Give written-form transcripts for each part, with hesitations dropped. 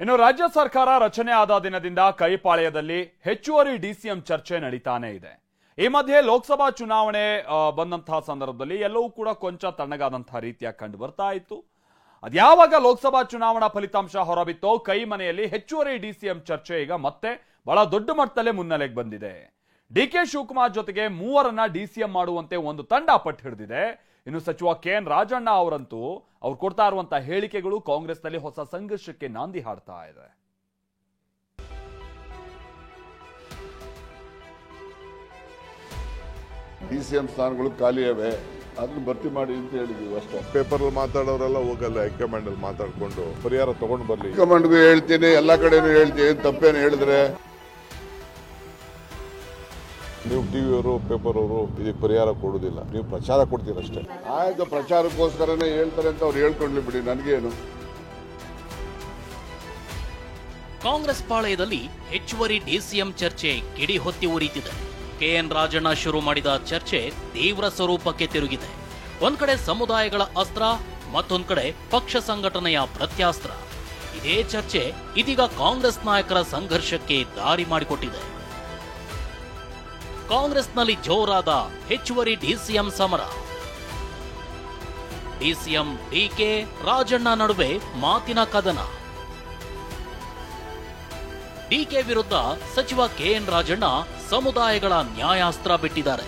ಇನ್ನು ರಾಜ್ಯ ಸರ್ಕಾರ ರಚನೆ ಆದ ದಿನದಿಂದ ಕೈಪಾಳ್ಯದಲ್ಲಿ ಹೆಚ್ಚುವರಿ ಡಿಸಿಎಂ ಚರ್ಚೆ ನಡೀತಾನೆ ಇದೆ. ಈ ಮಧ್ಯೆ ಲೋಕಸಭಾ ಚುನಾವಣೆ ಬಂದಂತಹ ಸಂದರ್ಭದಲ್ಲಿ ಎಲ್ಲವೂ ಕೂಡ ಕೊಂಚ ತಣ್ಣಗಾದಂತಹ ರೀತಿಯ ಕಂಡು ಬರ್ತಾ ಇತ್ತು. ಅದ್ಯಾವಾಗ ಲೋಕಸಭಾ ಚುನಾವಣಾ ಫಲಿತಾಂಶ ಹೊರಬಿತ್ತೋ ಕೈ ಮನೆಯಲ್ಲಿ ಹೆಚ್ಚುವರಿ ಡಿಸಿಎಂ ಚರ್ಚೆ ಈಗ ಮತ್ತೆ ಬಹಳ ದೊಡ್ಡ ಮಟ್ಟದಲ್ಲೇ ಮುನ್ನೆಲೆಗೆ ಬಂದಿದೆ. ಡಿಕೆ ಶಿವಕುಮಾರ್ ಜೊತೆಗೆ ಮೂವರನ್ನ ಡಿಸಿಎಂ ಮಾಡುವಂತೆ ಒಂದು ತಂಡ ಪಟ್ಟು ಹಿಡಿದಿದೆ. ಇನ್ನು ಸಚಿವ ಕೆಎನ್ ರಾಜಣ್ಣ ಅವರಂತೂ ಅವ್ರು ಕೊಡ್ತಾ ಇರುವಂತಹ ಹೇಳಿಕೆಗಳು ಕಾಂಗ್ರೆಸ್ನಲ್ಲಿ ಹೊಸ ಸಂಘರ್ಷಕ್ಕೆ ನಾಂದಿ ಹಾಡ್ತಾ ಇದೆ. ಡಿಸಿಎಂ ಸ್ಥಾನಗಳು ಖಾಲಿಯವೆ, ಅದನ್ನ ಭರ್ತಿ ಮಾಡಿ ಅಂತ ಹೇಳಿದ್ವಿ ಅಷ್ಟೇ. ಪೇಪರ್ ಮಾತಾಡೋರೆಲ್ಲ ಹೋಗಲ್ಲ, ಹೈಕಮಾಂಡ್ ಅಲ್ಲಿ ಮಾತಾಡ್ಕೊಂಡು ಪರಿಹಾರ ತಗೊಂಡು ಬರ್ಲಿ. ಹೈಕಮಾಂಡ್ಗೂ ಹೇಳ್ತೀನಿ, ಎಲ್ಲಾ ಕಡೆನೂ ಹೇಳ್ತೀನಿ, ತಪ್ಪೇನು ಹೇಳಿದ್ರೆ ನೀವು ಟಿವಿ ಅವರು ಪೇಪರ್ ಅವರು ಇದಕ್ಕೆ ಪರಿಹಾರ ಕೊಡುದಿಲ್ಲ, ನೀವು ಪ್ರಚಾರ ಕೊಡ್ತೀರಷ್ಟೇ. ಆಯ್ತು, ಪ್ರಚಾರಕ್ಕೋಸ್ಕರನೇ ಹೇಳ್ತಾರೆ ಅಂತ ಅವ್ರು ಹೇಳ್ಕೊಂಡ್ಲಿ ಬಿಡಿ, ನನಗೇನು. ಕಾಂಗ್ರೆಸ್ ಪಾಳೆಯದಲ್ಲಿ ಹೆಚ್ಚುವರಿ ಡಿಸಿಎಂ ಚರ್ಚೆ ಕಿಡಿ ಹೊತ್ತಿ ಉರಿತಿದೆ. ಕೆಎನ್ ರಾಜಣ್ಣ ಶುರು ಮಾಡಿದ ಚರ್ಚೆ ತೀವ್ರ ಸ್ವರೂಪಕ್ಕೆ ತಿರುಗಿದೆ. ಒಂದ್ ಕಡೆ ಸಮುದಾಯಗಳ ಅಸ್ತ್ರ, ಮತ್ತೊಂದ್ ಕಡೆ ಪಕ್ಷ ಸಂಘಟನೆಯ ಪ್ರತ್ಯಾಸ್ತ್ರ. ಇದೇ ಚರ್ಚೆ ಇದೀಗ ಕಾಂಗ್ರೆಸ್ ನಾಯಕರ ಸಂಘರ್ಷಕ್ಕೆ ದಾರಿ ಮಾಡಿಕೊಟ್ಟಿದೆ. ಕಾಂಗ್ರೆಸ್ನಲ್ಲಿ ಜೋರಾದ ಹೆಚ್ಚುವರಿ ಡಿಸಿಎಂ ಸಮರ. ಡಿಸಿಎಂ ಡಿಕೆ ರಾಜಣ್ಣ ನಡುವೆ ಮಾತಿನ ಕದನ. ಡಿಕೆ ವಿರುದ್ಧ ಸಚಿವ ಕೆಎನ್ ರಾಜಣ್ಣ ಸಮುದಾಯಗಳ ನ್ಯಾಯಾಸ್ತ್ರ ಬಿಟ್ಟಿದ್ದಾರೆ.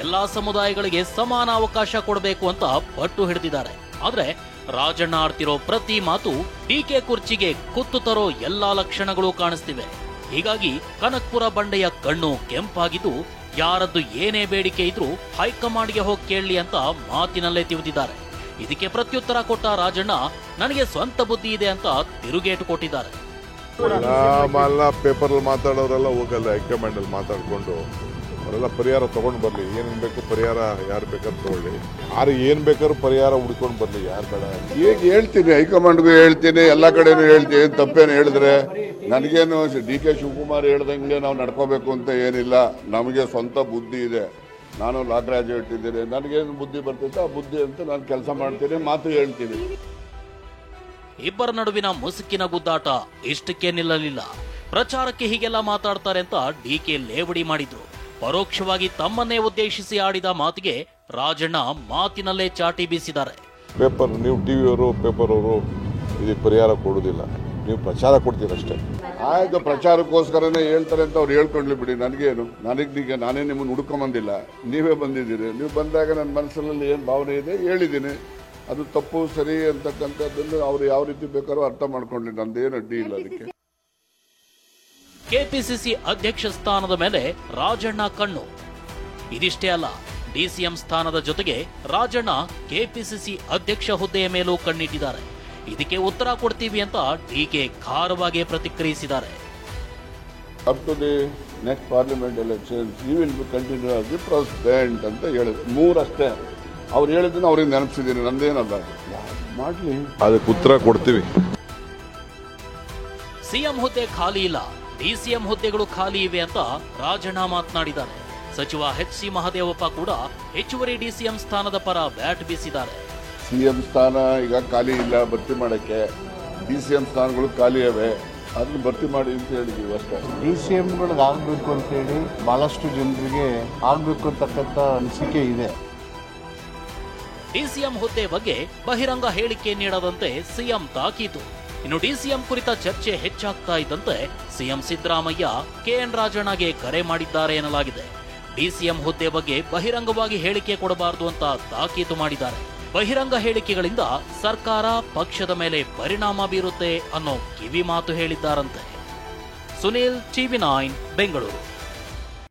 ಎಲ್ಲಾ ಸಮುದಾಯಗಳಿಗೆ ಸಮಾನ ಅವಕಾಶ ಕೊಡಬೇಕು ಅಂತ ಪಟ್ಟು ಹಿಡಿದಿದ್ದಾರೆ. ಆದ್ರೆ ರಾಜಣ್ಣ ಆಡ್ತಿರೋ ಪ್ರತಿ ಮಾತು ಡಿಕೆ ಕುರ್ಚಿಗೆ ಕುತ್ತು ತರೋ ಎಲ್ಲಾ ಲಕ್ಷಣಗಳು ಕಾಣಿಸ್ತಿವೆ. ಹೀಗಾಗಿ ಕನಕಪುರ ಬಂಡೆಯ ಕಣ್ಣು ಕೆಂಪಾಗಿದ್ದು, ಯಾರದ್ದು ಏನೇ ಬೇಡಿಕೆ ಇದ್ರೂ ಹೈಕಮಾಂಡ್ಗೆ ಹೋಗಿ ಕೇಳಲಿ ಅಂತ ಮಾತಿನಲ್ಲೇ ತಿವಿದಿದ್ದಾರೆ. ಇದಕ್ಕೆ ಪ್ರತ್ಯುತ್ತರ ಕೊಟ್ಟ ರಾಜಣ್ಣ, ನನಗೆ ಸ್ವಂತ ಬುದ್ಧಿ ಇದೆ ಅಂತ ತಿರುಗೇಟು ಕೊಟ್ಟಿದ್ದಾರೆ. ಪೇಪರ್ ಮಾತಾಡೋರೆಲ್ಲ ಹೋಗಲ್ಲ, ಹೈಕಮಾಂಡ್ ಅಲ್ಲಿ ಮಾತಾಡ್ಕೊಂಡು ಅವರೆಲ್ಲ ಪರಿಹಾರ ತಗೊಂಡು ಬರ್ಲಿ. ಏನೇನ್ ಬೇಕು ಪರಿಹಾರ ಯಾರು ಬೇಕಾದ್ರೂ ತಗೊಳ್ಳಿ, ಯಾರು ಏನ್ ಬೇಕಾದ್ರೂ ಪರಿಹಾರ ಹುಡ್ಕೊಂಡು ಬರ್ಲಿ, ಯಾರು ಬೇಡ. ಈಗ ಹೇಳ್ತೀನಿ, ಹೈಕಮಾಂಡ್ಗೂ ಹೇಳ್ತೀನಿ, ಎಲ್ಲಾ ಕಡೆನೂ ಹೇಳ್ತೀನಿ, ತಪ್ಪೇನು ಹೇಳಿದ್ರೆ ನನಗೇನು. ಡಿಕೆ ಶಿವಕುಮಾರ್ ಹೇಳ್ದಂಗೆ ನಾವು ನಡ್ಕೋಬೇಕು ಅಂತ ಏನಿಲ್ಲ. ನಮಗೆ ಸ್ವಂತ ಬುದ್ಧಿ ಇದೆ. ನಾನು ಲಾ ಗ್ರಾಜುಯೇಟ್ ಇದ್ದೀನಿ, ನನಗೇನು ಬುದ್ಧಿ ಬರ್ತೈತೆ ಆ ಬುದ್ಧಿ ಅಂತ ನಾನು ಕೆಲಸ ಮಾಡ್ತೀನಿ, ಮಾತು ಹೇಳ್ತೀನಿ. ಇಬ್ಬರ ನಡುವಿನ ಮುಸುಕಿನ ಗುದ್ದಾಟ ಇಷ್ಟಕ್ಕೆ ನಿಲ್ಲಲಿಲ್ಲ. ಪ್ರಚಾರಕ್ಕೆ ಹೀಗೆಲ್ಲ ಮಾತಾಡ್ತಾರೆ ಅಂತ ಡಿಕೆ ಲೇವಡಿ ಮಾಡಿದ್ರು. ಪರೋಕ್ಷವಾಗಿ ತಮ್ಮನ್ನೇ ಉದ್ದೇಶಿಸಿ ಆಡಿದ ಮಾತಿಗೆ ರಾಜಣ್ಣ ಮಾತಿನಲ್ಲೇ ಚಾಟಿ ಬೀಸಿದ್ದಾರೆ. ಪೇಪರ್ ನೀವು ಟಿವಿ ಅವರು ಪೇಪರ್ ಅವರು ಇದಕ್ಕೆ ಪರಿಹಾರ ಕೊಡುದಿಲ್ಲ, ನೀವು ಪ್ರಚಾರ ಕೊಡ್ತೀರಷ್ಟೇ. ಆಯ್ತು, ಪ್ರಚಾರಕ್ಕೋಸ್ಕರನೇ ಹೇಳ್ತಾರೆ ಅಂತ ಅವ್ರು ಹೇಳ್ಕೊಂಡ್ಲಿ ಬಿಡಿ, ನನಗೇನು. ನನಗೆ ನಾನೇ ನಿಮ್ಮನ್ನು ಹುಡ್ಕೊಂಬಂದಿಲ್ಲ, ನೀವೇ ಬಂದಿದ್ದೀರಿ. ನೀವು ಬಂದಾಗ ನನ್ನ ಮನಸ್ಸಿನಲ್ಲಿ ಏನು ಭಾವನೆ ಇದೆ ಹೇಳಿದ್ದೀನಿ. ಅದು ತಪ್ಪು ಸರಿ ಅಂತಕ್ಕಂಥದ್ದನ್ನು ಅವ್ರು ಯಾವ ರೀತಿ ಬೇಕಾದ್ರೂ ಅರ್ಥ ಮಾಡ್ಕೊಂಡ್ಲಿ, ನಂದೇನು ಅಡ್ಡಿ ಇಲ್ಲ ಅದಕ್ಕೆ. ಕೆಪಿಸಿಸಿ ಅಧ್ಯಕ್ಷ ಸ್ಥಾನದ ಮೇಲೆ ರಾಜಣ್ಣ ಕಣ್ಣು. ಇದಿಷ್ಟೇ ಅಲ್ಲ, ಡಿಸಿಎಂ ಸ್ಥಾನದ ಜೊತೆಗೆ ರಾಜಣ್ಣ ಕೆಪಿಸಿಸಿ ಅಧ್ಯಕ್ಷ ಹುದ್ದೆಯ ಮೇಲೂ ಕಣ್ಣಿಟ್ಟಿದ್ದಾರೆ. ಇದಕ್ಕೆ ಉತ್ತರ ಕೊಡ್ತೀವಿ ಅಂತ ಡಿಕೆ ಖಾರವಾಗಿ ಪ್ರತಿಕ್ರಿಯಿಸಿದ್ದಾರೆ. Up to the next parliament election you will continue as the president ಅಂತ ಹೇಳಿದ್ರು. ಮೂರಷ್ಟೇ ಅವ್ರು ಹೇಳಿದ್ದನ್ನು ಅವ್ರಿಗೆ ನೆನಪಿಸಿದ್ದೀನಿ, ನಂದೇನಲ್ಲ, ಮಾಡ್ಲಿ, ಅದಕ್ಕೆ ಉತ್ತರ ಕೊಡ್ತೀವಿ. ಸಿಎಂ ಹುದ್ದೆ ಖಾಲಿ ಇಲ್ಲ, ಡಿಸಿಎಂ ಹುದ್ದೆಗಳು ಖಾಲಿ ಇವೆ ಅಂತ ರಾಜಣ್ಣ ಮಾತನಾಡಿದ್ದಾರೆ. ಸಚಿವ ಎಚ್.ಸಿ. ಮಹದೇವಪ್ಪ ಕೂಡ ಹೆಚ್ಚುವರಿ ಡಿಸಿಎಂ ಸ್ಥಾನದ ಪರ ಬ್ಯಾಟ್ ಬೀಸಿದ್ದಾರೆ. ಸಿಎಂ ಸ್ಥಾನ ಈಗ ಖಾಲಿ ಇಲ್ಲ, ಭರ್ತಿ ಮಾಡಕ್ಕೆ. ಡಿಸಿಎಂ ಸ್ಥಾನಗಳು ಖಾಲಿಯವೆ, ಅದನ್ನ ಭರ್ತಿ ಮಾಡಿ ಅಂತ ಹೇಳಿದೀವಿ ಅಷ್ಟೇ. ಡಿಸಿಎಂಗಳಿಗೆ ಆಗ್ಬೇಕು ಅಂತೇಳಿ ಬಹಳಷ್ಟು ಜನರಿಗೆ ಆಗ್ಬೇಕು ಅಂತಕ್ಕಂಥ ಅನಿಸಿಕೆ ಇದೆ. ಡಿಸಿಎಂ ಹುದ್ದೆ ಬಗ್ಗೆ ಬಹಿರಂಗ ಹೇಳಿಕೆ ನೀಡದಂತೆ ಸಿಎಂ ತಾಕೀತು. ಇನ್ನು ಡಿಸಿಎಂ ಕುರಿತ ಚರ್ಚೆ ಹೆಚ್ಚಾಗ್ತಾ ಇದ್ದಂತೆ ಸಿಎಂ ಸಿದ್ದರಾಮಯ್ಯ ಕೆಎನ್ ರಾಜಣ್ಣಗೆ ಕರೆ ಮಾಡಿದ್ದಾರೆ ಎನ್ನಲಾಗಿದೆ. ಡಿಸಿಎಂ ಹುದ್ದೆ ಬಗ್ಗೆ ಬಹಿರಂಗವಾಗಿ ಹೇಳಿಕೆ ಕೊಡಬಾರದು ಅಂತ ತಾಕೀತು ಮಾಡಿದ್ದಾರೆ. ಬಹಿರಂಗ ಹೇಳಿಕೆಗಳಿಂದ ಸರ್ಕಾರ ಪಕ್ಷದ ಮೇಲೆ ಪರಿಣಾಮ ಬೀರುತ್ತೆ ಅನ್ನೋ ಕಿವಿ ಮಾತು ಹೇಳಿದ್ದಾರಂತೆ. ಸುನೀಲ್, ಟಿವಿ9 ಬೆಂಗಳೂರು.